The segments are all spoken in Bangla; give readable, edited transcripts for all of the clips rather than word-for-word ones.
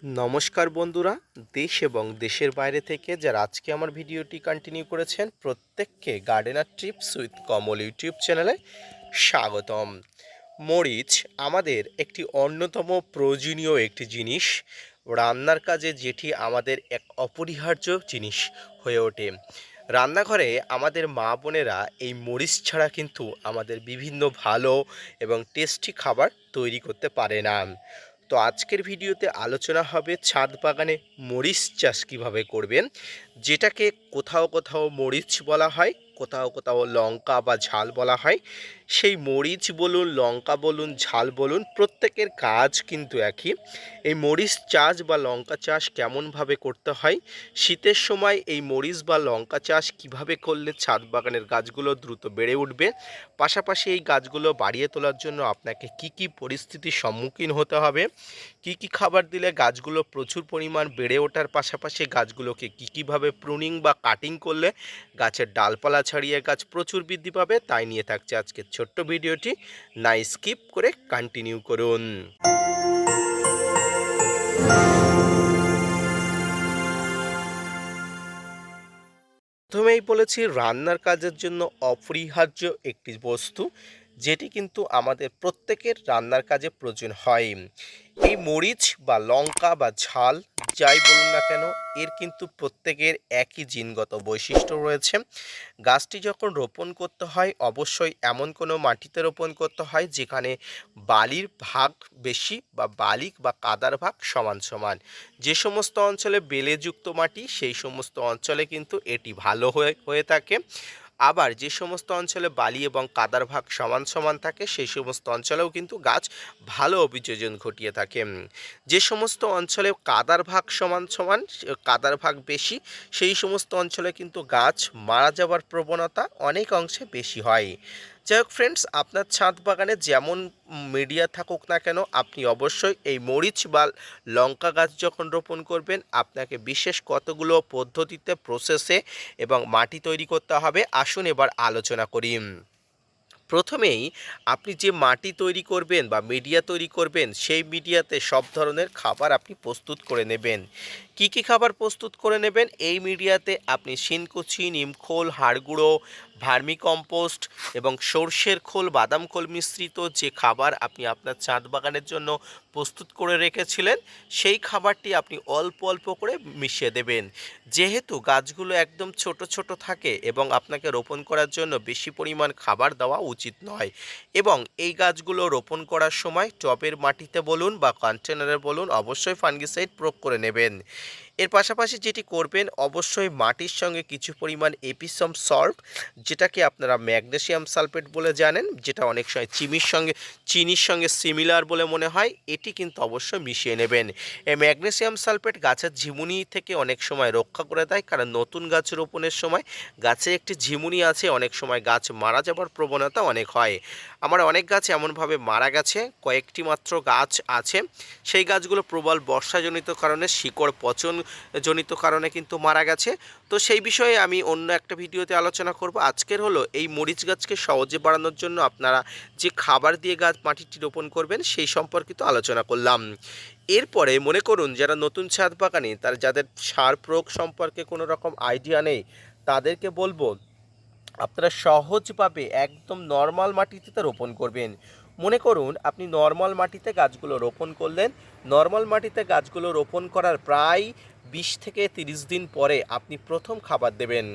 নমস্কার বন্ধুরা, দেশ এবং দেশের বাইরে থেকে যারা আজকে আমার ভিডিওটি কন্টিনিউ করেছেন প্রত্যেককে gardener tips with Kamal YouTube চ্যানেলে স্বাগতম। মরিচ আমাদের একটি অন্যতম প্রয়োজনীয় একটি জিনিস, রান্নার কাজে যেটি আমাদের এক অপরিহার্য জিনিস হয়ে ওঠে। রান্নাঘরে আমাদের মা বোনেরা এই মরিচ ছাড়া কিন্তু আমাদের বিভিন্ন ভালো এবং টেস্টি খাবার তৈরি করতে পারে না। তো আজকের ভিডিওতে আলোচনা হবে ছাদ বাগানে মরিচ চাষ কীভাবে করবেন, যেটাকে কোথাও কোথাও মরিচ বলা হয়, কোথাও কোথাও লঙ্কা বা ঝাল বলা হয়। সেই মরিচ বলুন, লঙ্কা বলুন, ঝাল বলুন, প্রত্যেকের কাজ কিন্তু একই। এই মরিচ চাষ বা লঙ্কা চাষ কেমনভাবে করতে হয়, শীতের সময় এই মরিচ বা লঙ্কা চাষ কিভাবে করলে ছাদ বাগানের গাছগুলো দ্রুত বেড়ে উঠবে, পাশাপাশি এই গাছগুলো বাড়িয়ে তোলার জন্য আপনাকে কি কি পরিস্থিতির সম্মুখীন হতে হবে, কি কি খাবার দিলে গাছগুলো প্রচুর পরিমাণ বেড়ে ওঠার পাশাপাশি গাছগুলোকে কীভাবে প্রুনিং বা কাটিং করলে গাছের ডালপালা ছাড়িয়ে গাছ প্রচুর বৃদ্ধি পাবে, তাই নিয়ে থাকছে আজকের ছোট্ট ভিডিওটি। না স্কিপ করে কন্টিনিউ করুন। প্রথমেই বলেছি রান্নার কাজের জন্য অপরিহার্য একটি বস্তু, যেটি কিন্তু আমাদের প্রত্যেকের রান্নার কাজে প্রয়োজন হয়। এই মরিচ বা লঙ্কা বা ঝাল যাই বলুন না কেন, এর কিন্তু প্রত্যেকের একই জিনগত বৈশিষ্ট্য রয়েছে। গাছটি যখন রোপণ করতে হয় অবশ্যই এমন কোনো মাটিতে রোপণ করতে হয় যেখানে বালির ভাগ বেশি বা বালি বা কাদার ভাগ সমান সমান। যে সমস্ত অঞ্চলে বেলেযুক্ত মাটি সেই সমস্ত অঞ্চলে কিন্তু এটি ভালো হয়ে থাকে। আবার যে সমস্ত অঞ্চলে বালি এবং কাদার ভাগ সমান সমান থাকে সেই সমস্ত অঞ্চলেও কিন্তু গাছ ভালো অভিযোজন ঘটিয়ে থাকে। যে সমস্ত অঞ্চলে কাদার ভাগ সমান সমান, কাদার ভাগ বেশি, সেই সমস্ত অঞ্চলে কিন্তু গাছ মারা যাওয়ার প্রবণতা অনেক অংশে বেশি হয়। যাই হোক ফ্রেন্ডস, আপনার ছাদ বাগানে যেমন মিডিয়া থাকুক না কেন, আপনি অবশ্যই এই মরিচ বা লঙ্কা গাছ যখন রোপণ করবেন আপনাকে বিশেষ কতগুলো পদ্ধতিতে প্রসেসে এবং মাটি তৈরি করতে হবে। আসুন এবার আলোচনা করি। প্রথমেই আপনি যে মাটি তৈরি করবেন বা মিডিয়া তৈরি করবেন সেই মিডিয়াতে সব ধরনের খাবার আপনি প্রস্তুত করে নেবেন। কি কি খাবার প্রস্তুত করে নেবেন? এই মিডিয়াতে আপনি শিনকুচি, নিমখোল, হাড়গুঁড়ো, ভার্মিকম্পোস্ট এবং সর্ষের খোল, বাদাম খোল মিশ্রিত যে খাবার আপনি আপনার ছাদ বাগানের জন্য প্রস্তুত করে রেখেছিলেন সেই খাবারটি আপনি অল্প অল্প করে মিশিয়ে দেবেন। যেহেতু গাছগুলো একদম ছোট ছোট থাকে এবং আপনাকে রোপণ করার জন্য বেশি পরিমাণ খাবার দেওয়া উচিত নয়, এবং এই গাছগুলো রোপণ করার সময় টবের মাটিতে বলুন বা কন্টেনারে বলুন অবশ্যই ফাঙ্গিসাইড প্রয়োগ করে নেবেন। এর পাশাপাশি যেটি করবেন অবশ্যই মাটির সঙ্গে কিছু পরিমাণ এপিসম সল্ট, যেটাকে আপনারা ম্যাগনেসিয়াম সালফেট বলে জানেন, যেটা অনেক সময় চিনির সঙ্গে সিমিলার বলে মনে হয়, এটি কিন্তু অবশ্যই মিশিয়ে নেবেন। এই ম্যাগনেসিয়াম সালফেট গাছের ঝিমুনি থেকে অনেক সময় রক্ষা করে দেয়, কারণ নতুন গাছ রোপণের সময় গাছে একটি ঝিমুনি আছে, অনেক সময় গাছ মারা যাবার প্রবণতা অনেক হয়। আমার অনেক গাছ এমনভাবে মারা গেছে, কয়েকটি মাত্র গাছ আছে সেই গাছগুলো প্রবল বর্ষাজনিত কারণে, শিকড় পচন জনিত কারণে কিন্তু মারা গেছে। তো সেই বিষয়ে আমি অন্য একটা ভিডিওতে আলোচনা করব। আজকের হলো এই মরিচ গাছকে সহজে বাড়ানোর জন্য আপনারা যে খাবার দিয়ে গাছ মাটিটি রোপণ করবেন সেই সম্পর্কিত আলোচনা করলাম। এরপরে মনে করুন যারা নতুন ছাদ বাগানে যাদের সার প্রয়োগ সম্পর্কে কোনো রকম আইডিয়া নেই, তাদেরকে বলবো আপনারা সহজভাবে একদম নর্মাল মাটিতে রোপণ করবেন। মনে করুন আপনি নর্মাল মাটিতে গাছগুলো রোপণ করলেন। নর্মাল মাটিতে গাছগুলো রোপণ করার প্রায় 20 থেকে 30 দিন পরে আপনি প্রথম খাবার দেবেন।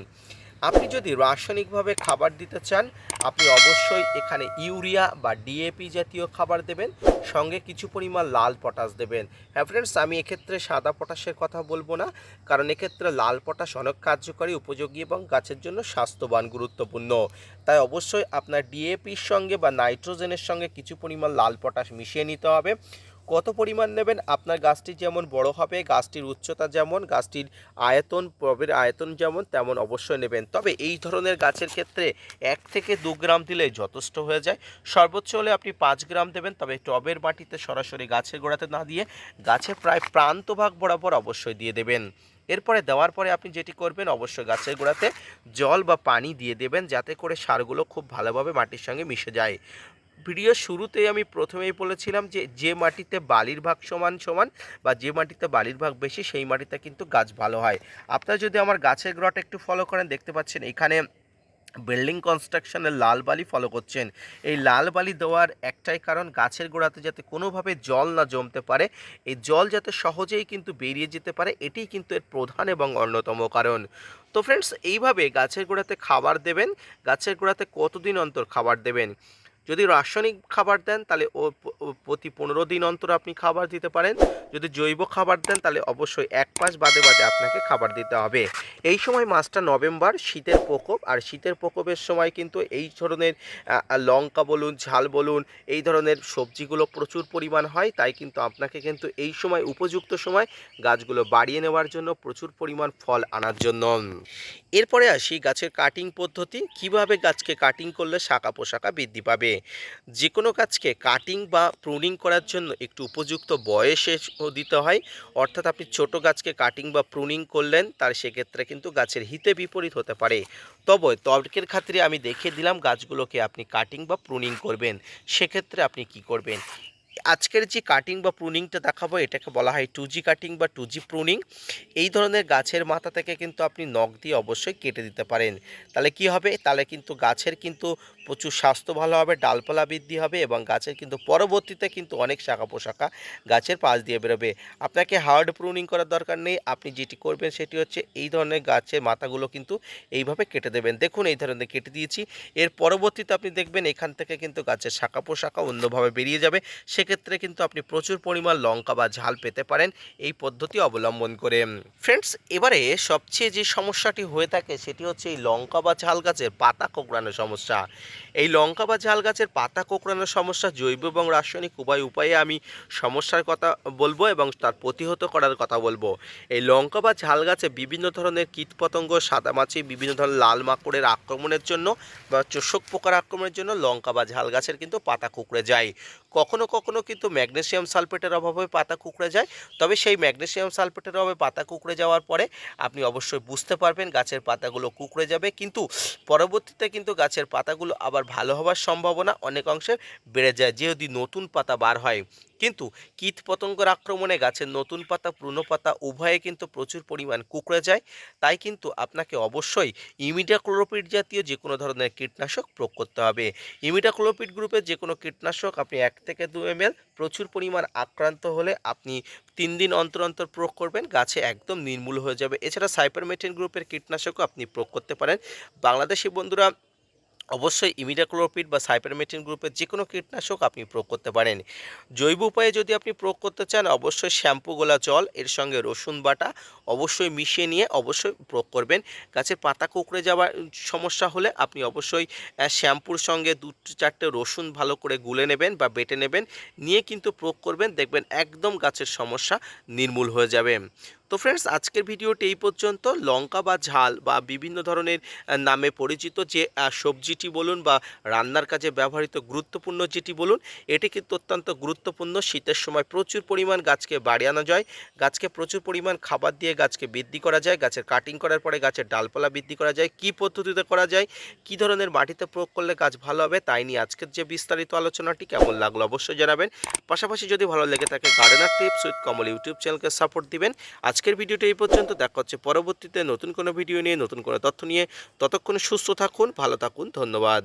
আপনি যদি রাসায়নিকভাবে খাবার দিতে চান আপনি অবশ্যই এখানে ইউরিয়া বা ডিএপি জাতীয় খাবার দেবেন, সঙ্গে কিছু পরিমাণ লাল পটাশ দেবেন। হ্যাঁ ফ্রেন্ডস, আমি এক্ষেত্রে সাদা পটাশের কথা বলবো না, কারণ এক্ষেত্রে লাল পটাশ অনেক কার্যকরী, উপযোগী এবং গাছের জন্য স্বাস্থ্যবান, গুরুত্বপূর্ণ। তাই অবশ্যই আপনার ডিএপির সঙ্গে বা নাইট্রোজেনের সঙ্গে কিছু পরিমাণ লাল পটাশ মিশিয়ে নিতে হবে। কত পরিমাণ নেবেন? আপনার গাছটি যেমন বড় হবে, গাছটির উচ্চতা যেমন, গাছটির আয়তন, টবের আয়তন যেমন, তেমন অবশ্যই নেবেন। তবে এই ধরনের গাছের ক্ষেত্রে 1 থেকে 2 গ্রাম দিলেই যথেষ্ট হয়ে যায়। সর্বোচ্চ হলে আপনি 5 গ্রাম দেবেন, তবে টবের মাটিতে সরাসরি গাছের গোড়াতে না দিয়ে গাছের প্রায় প্রান্তভাগ বরাবর অবশ্যই দিয়ে দেবেন। এরপরে দেওয়ার পরে আপনি যেটি করবেন অবশ্যই গাছের গোড়াতে জল বা পানি দিয়ে দেবেন, যাতে করে সারগুলো খুব ভালোভাবে মাটির সঙ্গে মিশে যায়। ভিডিওর শুরুতেই আমি প্রথমেই বলেছিলাম যে মাটিতে বালির ভাগ সমান সমান বা যে মাটিতে বালির ভাগ বেশি সেই মাটিতে কিন্তু গাছ ভালো হয়। আপনারা যদি আমার গাছের গ্রোথ একটু ফলো করেন দেখতে পাচ্ছেন এখানে বিল্ডিং কনস্ট্রাকশনের লাল বালি ফলো করছেন। এই লাল বালি দেওয়ার একটাই কারণ গাছের গোড়াতে যাতে কোনোভাবে জল না জমতে পারে, এই জল যাতে সহজেই কিন্তু বেরিয়ে যেতে পারে, এটিই কিন্তু এর প্রধান এবং অন্যতম কারণ। তো ফ্রেন্ডস, এইভাবে গাছের গোড়াতে খাবার দেবেন। গাছের গোড়াতে কতদিন অন্তর খাবার দেবেন? যদি রাসায়নিক খাবার দেন তাহলে প্রতি 15 দিন অন্তর আপনি খাবার দিতে পারেন। যদি জৈব খাবার দেন তাহলে অবশ্যই 1 মাস বাদে বাদে আপনাকে খাবার দিতে হবে। এই সময় মাসটা নভেম্বর, শীতের প্রকোপ, আর শীতের প্রকোপের সময় কিন্তু এই ধরনের লঙ্কা বলুন, ঝাল বলুন, এই ধরনের সবজিগুলো প্রচুর পরিমাণ হয়। তাই কিন্তু আপনাকে কিন্তু এই সময় উপযুক্ত সময় গাছগুলো বাড়িয়ে নেওয়ার জন্য, প্রচুর পরিমাণ ফল আনার জন্য। এরপরে আসি গাছের কাটিং পদ্ধতি। কিভাবে গাছকে কাটিং করলে শাখা পোশাখা বৃদ্ধি পাবে। যে কোনো গাছকে কাটিং বা প্রুনিং করার জন্য একটু উপযুক্ত বয়সে দিতে হয়। অর্থাৎ আপনি ছোট গাছকে কাটিং বা প্রুনিং করলেন, তার সেক্ষেত্রে কিন্তু গাছের হিতে বিপরীত হতে পারে। তবে তর্কের খাতিরে আমি দেখিয়ে দিলাম গাছগুলোকে আপনি কাটিং বা প্রুনিং করবেন। সেক্ষেত্রে আপনি কি করবেন? আজকের যে কাটিং বা প্রুনিংটা দেখাবো এটাকে বলা হয় 2G কাটিং বা 2G প্রুনিং। এই ধরনের গাছের মাথা থেকে কিন্তু আপনি নখ দিয়ে অবশ্যই কেটে দিতে পারেন। তাহলে কি হবে? তাহলে কিন্তু গাছের কিন্তু প্রচুর স্বাস্থ্য ভালো হবে, ডালপালা বৃদ্ধি হবে এবং গাছের কিন্তু পরবর্তীতে কিন্তু অনেক শাখা পোশাখা গাছের পাশ দিয়ে বেরোবে। আপনাকে হার্ড প্রুনিং করার দরকার নেই। আপনি যেটি করবেন সেটি হচ্ছে এই ধরনের গাছের মাথাগুলো কিন্তু এইভাবে কেটে দেবেন। দেখুন এই ধরনের কেটে দিয়েছি। এর পরবর্তীতে আপনি দেখবেন এখান থেকে কিন্তু গাছের শাখা পোশাখা অন্যভাবে বেরিয়ে যাবে। সেক্ষেত্রে কিন্তু আপনি প্রচুর পরিমাণ লঙ্কা বা ঝাল পেতে পারেন এই পদ্ধতি অবলম্বন করে। ফ্রেন্ডস, এবারে সবচেয়ে যে সমস্যাটি হয়ে থাকে সেটি হচ্ছে এই লঙ্কা বা ঝাল গাছের পাতা কোঁকড়ানোর সমস্যা। এই লঙ্কা বা ঝাল গাছের পাতা কোঁকড়ানোর সমস্যা জৈব এবং রাসায়নিক উভয় উপায়ে আমি সমস্যার কথা বলবো এবং তার প্রতিহত করার কথা বলবো। এই লঙ্কা বা ঝাল গাছে বিভিন্ন ধরনের কীটপতঙ্গ, সাদামাছি, বিভিন্ন ধরনের লাল মাকড়ের আক্রমণের জন্য বা চোষক পোকার আক্রমণের জন্য লঙ্কা বা ঝাল গাছের কিন্তু পাতা কুঁকড়ে যায়। কখনো কখনো কিন্তু ম্যাগনেসিয়াম সালফেটের অভাবে পাতা কুঁকড়ে যায়। তবে সেই ম্যাগনেসিয়াম সালফেটের অভাবে পাতা কুঁকড়ে যাওয়ার পরে আপনি অবশ্যই বুঝতে পারবেন গাছের পাতাগুলো কুঁকড়ে যাবে, কিন্তু পরবর্তীতে কিন্তু গাছের পাতাগুলো আবার ভালো হওয়ার সম্ভাবনা অনেক অংশে বেড়ে যায় যদি নতুন পাতা বার হয়। কিন্তু কীটপতঙ্গের আক্রমণে গাছের নতুন পাতা, পুরনো পাতা উভয়ে কিন্তু প্রচুর পরিমাণ কুঁকড়ে যায়। তাই কিন্তু আপনাকে অবশ্যই ইমিডাক্লোপিড জাতীয় যে কোনো ধরনের কীটনাশক প্রয়োগ করতে হবে। ইমিডাক্লোপিড গ্রুপের যে কোনো কীটনাশক আপনি 1 থেকে 2 ml প্রচুর পরিমাণ আক্রান্ত হলে আপনি 3 দিন অন্তর অন্তর প্রয়োগ করবেন, গাছে একদম নির্মূল হয়ে যাবে। এছাড়া সাইপারমেথ্রিন গ্রুপের কীটনাশকও আপনি প্রয়োগ করতে পারেন। বাংলাদেশি বন্ধুরা অবশ্যই ইমিডাক্লোপিড বা সাইপারমেথ্রিন গ্রুপের যে কোনো কীটনাশক আপনি প্রয়োগ করতে পারেন। জৈব উপায়ে যদি আপনি প্রয়োগ করতে চান অবশ্যই শ্যাম্পু গোলা জল এর সঙ্গে রসুন বাটা অবশ্যই মিশিয়ে নিয়ে অবশ্যই প্রয়োগ করবেন। গাছের পাতা কুঁকড়ে যাওয়ার সমস্যা হলে আপনি অবশ্যই শ্যাম্পুর সঙ্গে 2-4টে রসুন ভালো করে গুলে নেবেন বা বেটে নেবেন, নিয়ে কিন্তু প্রয়োগ করবেন, দেখবেন একদম গাছের সমস্যা নির্মূল হয়ে যাবে। তো ফ্রেন্ডস, আজকের ভিডিওটি এই পর্যন্ত। লঙ্কা বা ঝাল বা বিভিন্ন ধরনের নামে পরিচিত যে সবজিটি বলুন বা রান্নার কাজে ব্যবহৃত গুরুত্বপূর্ণ যেটি বলুন, এটি কিন্তু অত্যন্ত গুরুত্বপূর্ণ। শীতের সময় প্রচুর পরিমাণ গাছকে বাড়ানো যায়, গাছকে প্রচুর পরিমাণ খাবার দিয়ে গাছকে বৃদ্ধি করা যায়, গাছের কাটিং করার পরে গাছের ডালপালা বৃদ্ধি করা যায়। কী পদ্ধতিতে করা যায়, কী ধরনের মাটিতে প্রয়োগ করলে গাছ ভালো হবে, তাই নিয়ে আজকের যে বিস্তারিত আলোচনাটি কেমন লাগলো অবশ্যই জানাবেন। পাশাপাশি যদি ভালো লেগে থাকে gardener tips with Kamal YouTube চ্যানেলকে সাপোর্ট দিবেন। আজকের ভিডিওটি এই পর্যন্ত। দেখা হচ্ছে পরবর্তীতে নতুন কোনো ভিডিও নিয়ে, নতুন কোনো তথ্য নিয়ে। ততক্ষণ সুস্থ থাকুন, ভালো থাকুন, ধন্যবাদ।